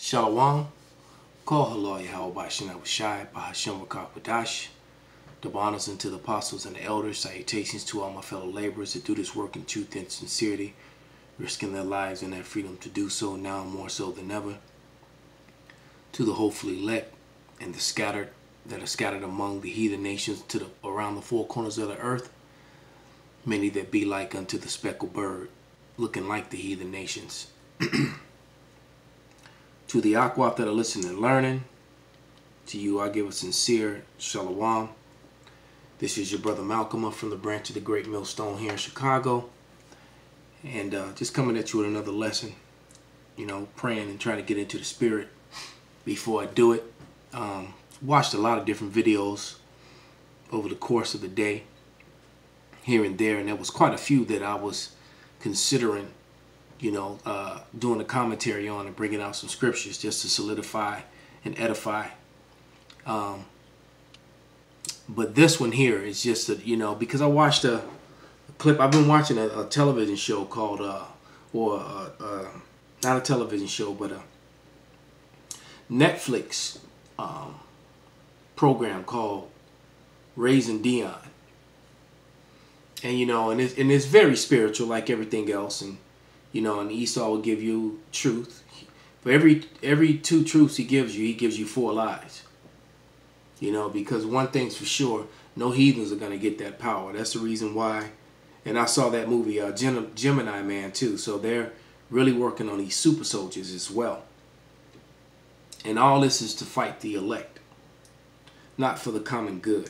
Shalom, call hello Yahawashi Yahawashi, Bahasham Rakapadash. Double honors unto the apostles and the elders. Salutations to all my fellow laborers that do this work in truth and sincerity, risking their lives and their freedom to do so now more so than ever. To the hopefully elect and the scattered that are scattered among the heathen nations around the four corners of the earth, many that be like unto the speckled bird, looking like the heathen nations. To the Aquap that are listening and learning, to you I give a sincere shalom. This is your brother Malcolm from the branch of the Great Millstone here in Chicago. And just coming at you with another lesson, you know, praying and trying to get into the spirit before I do it. Watched a lot of different videos over the course of the day, here and there, and there was quite a few that I was considering, you know, doing a commentary on and bringing out some scriptures just to solidify and edify. But this one here is just that, you know, because I watched a clip. I've been watching a television show called, not a television show, but a Netflix program called Raising Dion. And, you know, and it's very spiritual like everything else. And, you know, and Esau will give you truth. For every two truths he gives you 4 lies. You know, because one thing's for sure, no heathens are going to get that power. That's the reason why. And I saw that movie, Gemini Man, too. So they're really working on these super soldiers as well. And all this is to fight the elect, not for the common good.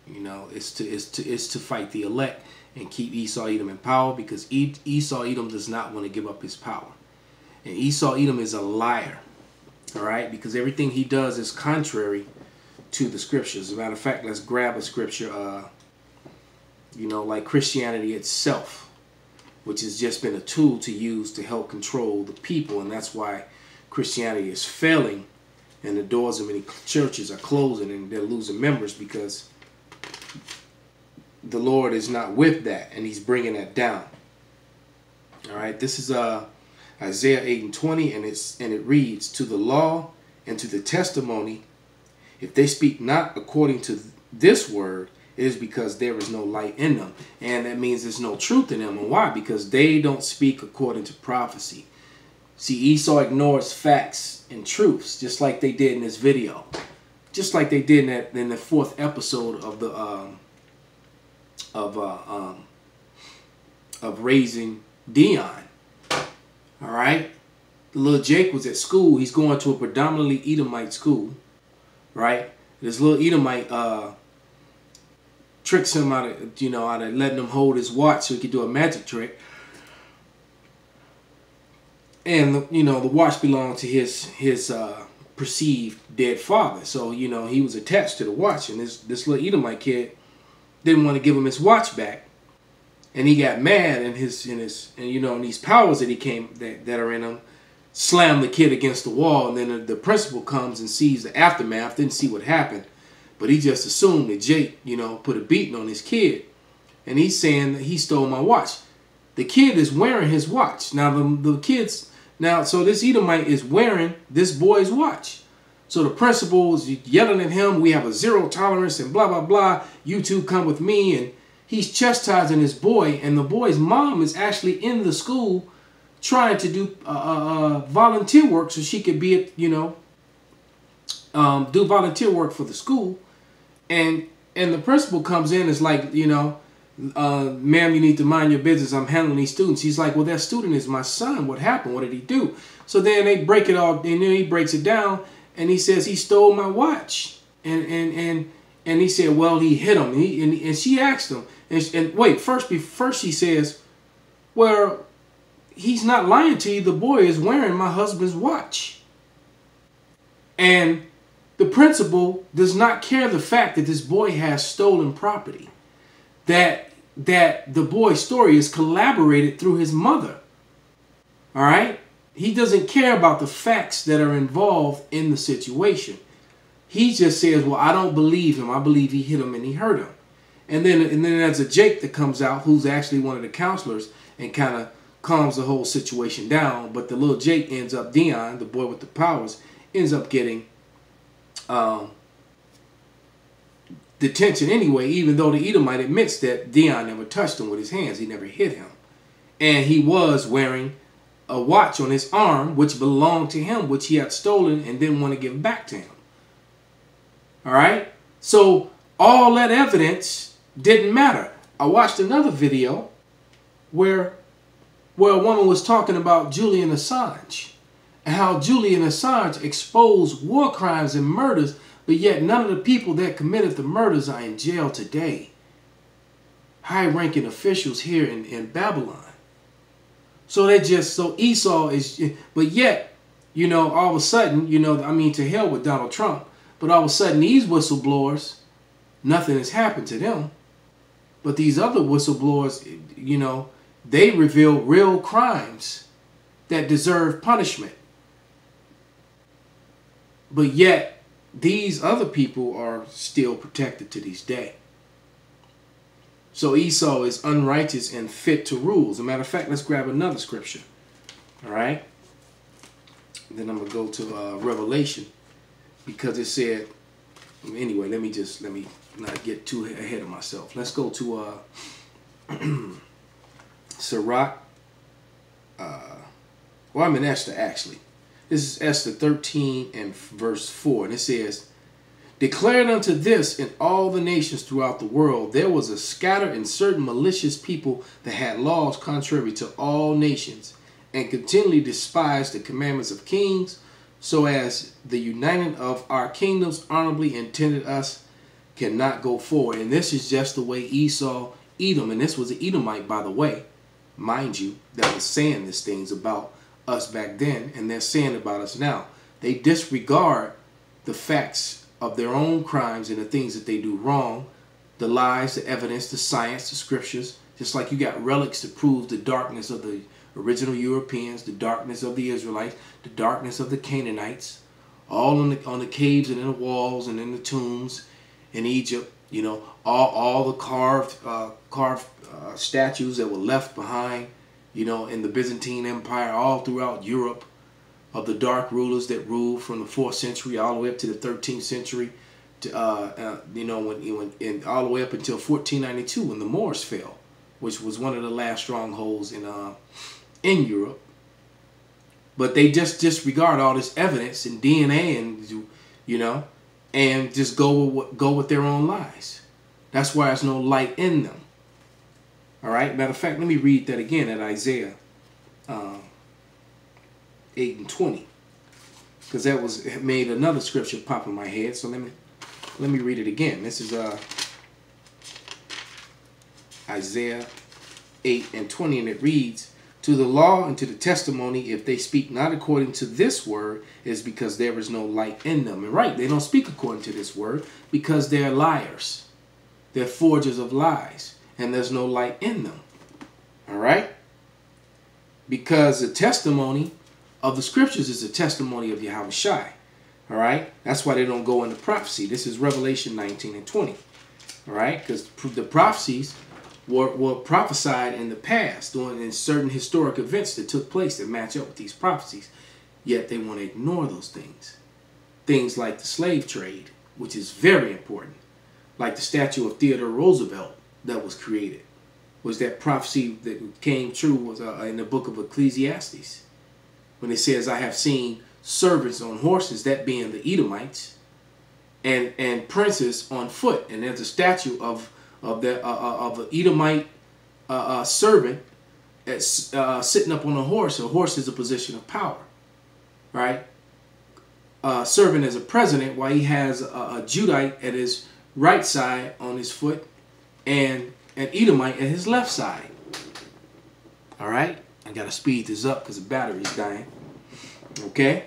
You know, it's to fight the elect and keep Esau Edom in power, because Esau Edom does not want to give up his power. And Esau Edom is a liar, all right, because everything he does is contrary to the scriptures. As a matter of fact, let's grab a scripture, you know, like Christianity itself, which has just been a tool to use to help control the people. And that's why Christianity is failing and the doors of many churches are closing and they're losing members, because the Lord is not with that, and he's bringing that down. All right, this is Isaiah 8:20, and it reads, "To the law and to the testimony, if they speak not according to this word, it is because there is no light in them." And that means there's no truth in them. And why? Because they don't speak according to prophecy. See, Esau ignores facts and truths, just like they did in this video, just like they did in the 4th episode of the of Raising Dion. All right, the little Jake was at school. He's going to a predominantly Edomite school, right? This little Edomite tricks him out of, you know, out of letting him hold his watch so he could do a magic trick. And you know, the watch belonged to his perceived dead father. So, you know, he was attached to the watch, and this little Edomite kid didn't want to give him his watch back, and he got mad, and you know, and these powers that that are in him slammed the kid against the wall. And then the principal comes and sees the aftermath, didn't see what happened, but he just assumed that Jake, you know, put a beating on his kid, and he's saying that he stole my watch. The kid is wearing his watch. Now so this Edomite is wearing this boy's watch. So the principal is yelling at him, "We have a 0 tolerance and blah, blah, blah. You two come with me." And he's chastising his boy. And the boy's mom is actually in the school trying to do volunteer work so she could be, you know, do volunteer work for the school. And the principal comes in and is like, you know, "Ma'am, you need to mind your business. I'm handling these students." He's like, "Well, that student is my son. What happened? What did he do?" So then they break it all, and then he breaks it down. And he says, "He stole my watch." And he said, "Well, he hit him." And she asked him, and wait, first she says, "Well, he's not lying to you. The boy is wearing my husband's watch." And the principal does not care the fact that this boy has stolen property, that the boy's story is collaborated through his mother. All right? He doesn't care about the facts that are involved in the situation. He just says, "Well, I don't believe him. I believe he hit him and he hurt him." And then there's a Jake that comes out, who's actually one of the counselors, and kind of calms the whole situation down. But the little Jake ends up, Dion, the boy with the powers, ends up getting detention anyway, even though the Edomite admits that Dion never touched him with his hands. He never hit him. And he was wearing a watch on his arm, which belonged to him, which he had stolen and didn't want to give back to him. All right? So all that evidence didn't matter. I watched another video where a woman was talking about Julian Assange and how Julian Assange exposed war crimes and murders, but yet none of the people that committed the murders are in jail today. High-ranking officials here in Babylon. So so Esau is, but yet, you know, all of a sudden, you know, I mean, to hell with Donald Trump, but all of a sudden these whistleblowers, nothing has happened to them. But these other whistleblowers, you know, they reveal real crimes that deserve punishment. But yet, these other people are still protected to this day. So Esau is unrighteous and fit to rule. As a matter of fact, let's grab another scripture. All right? And then I'm going to go to Revelation. Because it said, anyway, let me not get too ahead of myself. Let's go to Sirach. Well, I'm in Esther, actually. This is Esther 13 and verse 4. And it says, declared unto this in all the nations throughout the world, there was a scattered and certain malicious people that had laws contrary to all nations, and continually despised the commandments of kings, so as the uniting of our kingdoms honorably intended us cannot go forward. And this is just the way Esau, Edom, and this was an Edomite, by the way, mind you, that was saying these things about us back then, and they're saying about us now. They disregard the facts of their own crimes and the things that they do wrong, the lies, the evidence, the science, the scriptures, just like you got relics to prove the darkness of the original Europeans, the darkness of the Israelites, the darkness of the Canaanites, all on the caves and in the walls and in the tombs in Egypt, you know, all the carved statues that were left behind, you know, in the Byzantine Empire, all throughout Europe, of the dark rulers that ruled from the 4th century all the way up to the 13th century, to, you know, when all the way up until 1492 when the Moors fell, which was one of the last strongholds in Europe. But they just disregard all this evidence and DNA and, you know, and just go with their own lies. That's why there's no light in them. All right. Matter of fact, let me read that again at Isaiah 8 and 20, because that made another scripture pop in my head. So let me read it again. This is Isaiah 8 and 20, and it reads, to the law and to the testimony, if they speak not according to this word, is because there is no light in them. And right, they don't speak according to this word because they're liars. They're forgers of lies, and there's no light in them. All right? Because the testimony of the scriptures is a testimony of Yahawashi. All right? That's why they don't go into prophecy. This is Revelation 19 and 20. All right? Because the prophecies were prophesied in the past, in certain historic events that took place that match up with these prophecies. Yet they want to ignore those things. Things like the slave trade, which is very important. Like the statue of Theodore Roosevelt that was created. Was that prophecy that came true was in the book of Ecclesiastes. When it says, I have seen servants on horses, that being the Edomites, and princes on foot. And there's a statue of an Edomite servant that's sitting up on a horse. A horse is a position of power, right? Serving as a president while he has a Judite at his right side on his foot and an Edomite at his left side. All right? I got to speed this up because the battery's dying. Okay?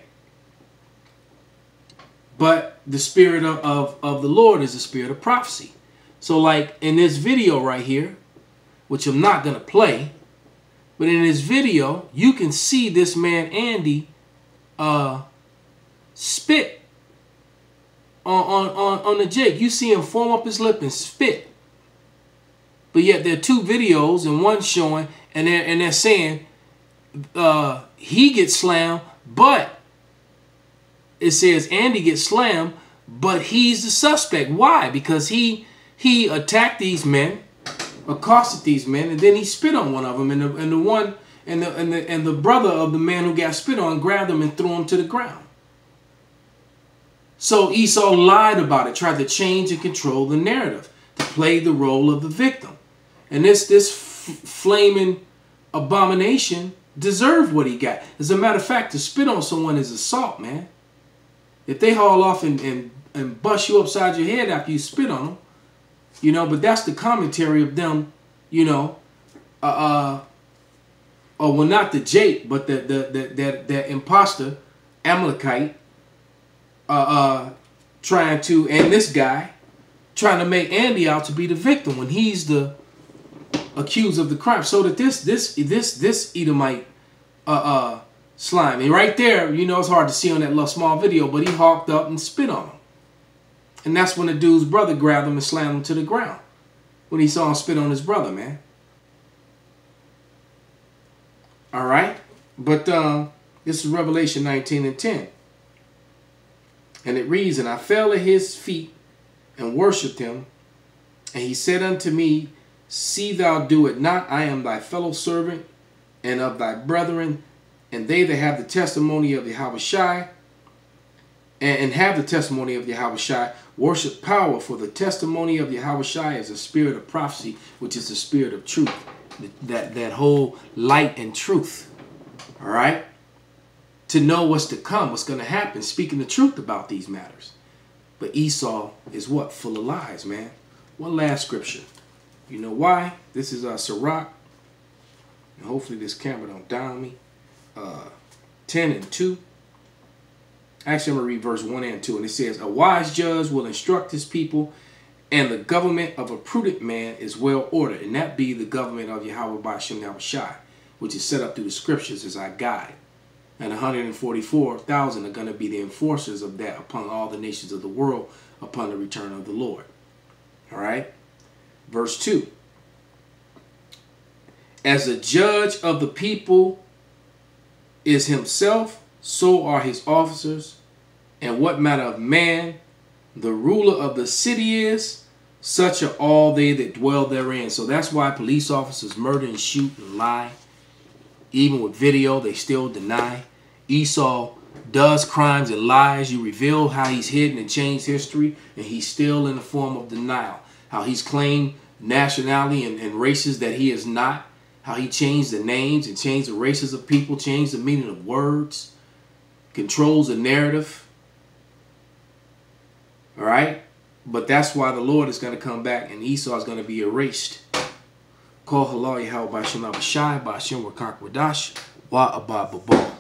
But the spirit of the Lord is the spirit of prophecy. So like in this video right here, which I'm not going to play, but in this video, you can see this man Andy spit on the Jake. You see him foam up his lip and spit. But yet there are two videos and one showing, and they're saying he gets slammed, but it says Andy gets slammed, but he's the suspect. Why? Because he attacked these men, accosted these men, and then he spit on one of them, and the brother of the man who got spit on grabbed him and threw him to the ground. So Esau lied about it, tried to change and control the narrative, to play the role of the victim. And this flaming abomination deserved what he got. As a matter of fact, to spit on someone is assault, man. If they haul off and bust you upside your head after you spit on them, you know, but that's the commentary of them, you know, or well, not the Jake, but that imposter, Amalekite, trying to, and this guy, trying to make Andy out to be the victim when he's the accused of the crime. So that this Edomite slime, and right there, you know, it's hard to see on that little small video, but he hawked up and spit on him. And that's when the dude's brother grabbed him and slammed him to the ground when he saw him spit on his brother, man. All right, but this is Revelation 19:10. And it reads, "And I fell at his feet and worshipped him. And he said unto me, See thou do it not. I am thy fellow servant and of thy brethren, and they that have the testimony of Yahawashi, and have the testimony of Yahawashi, worship power, for the testimony of Yahawashi is the spirit of prophecy, which is the spirit of truth." That whole light and truth. All right? To know what's to come, what's going to happen, speaking the truth about these matters. But Esau is what? Full of lies, man. One last scripture. You know why? This is Sirach. And hopefully this camera don't down me. 10:2. Actually, I'm going to read verse 1 and 2. And it says, "A wise judge will instruct his people, and the government of a prudent man is well ordered." And that be the government of Yahawashi, which is set up through the scriptures as our guide. And 144,000 are going to be the enforcers of that upon all the nations of the world upon the return of the Lord. All right. Verse 2. "As the judge of the people is himself, so are his officers. And what manner of man the ruler of the city is, such are all they that dwell therein." So that's why police officers murder and shoot and lie. Even with video, they still deny. Esau does crimes and lies. You reveal how he's hidden and changed history, and he's still in the form of denial. How he's claimed nationality and races that he is not. How he changed the names and changed the races of people, changed the meaning of words, controls the narrative. All right? But that's why the Lord is going to come back and Esau is going to be erased. Call halal Yahawashi Bashim Wakak Wadash Wa Abba Babal.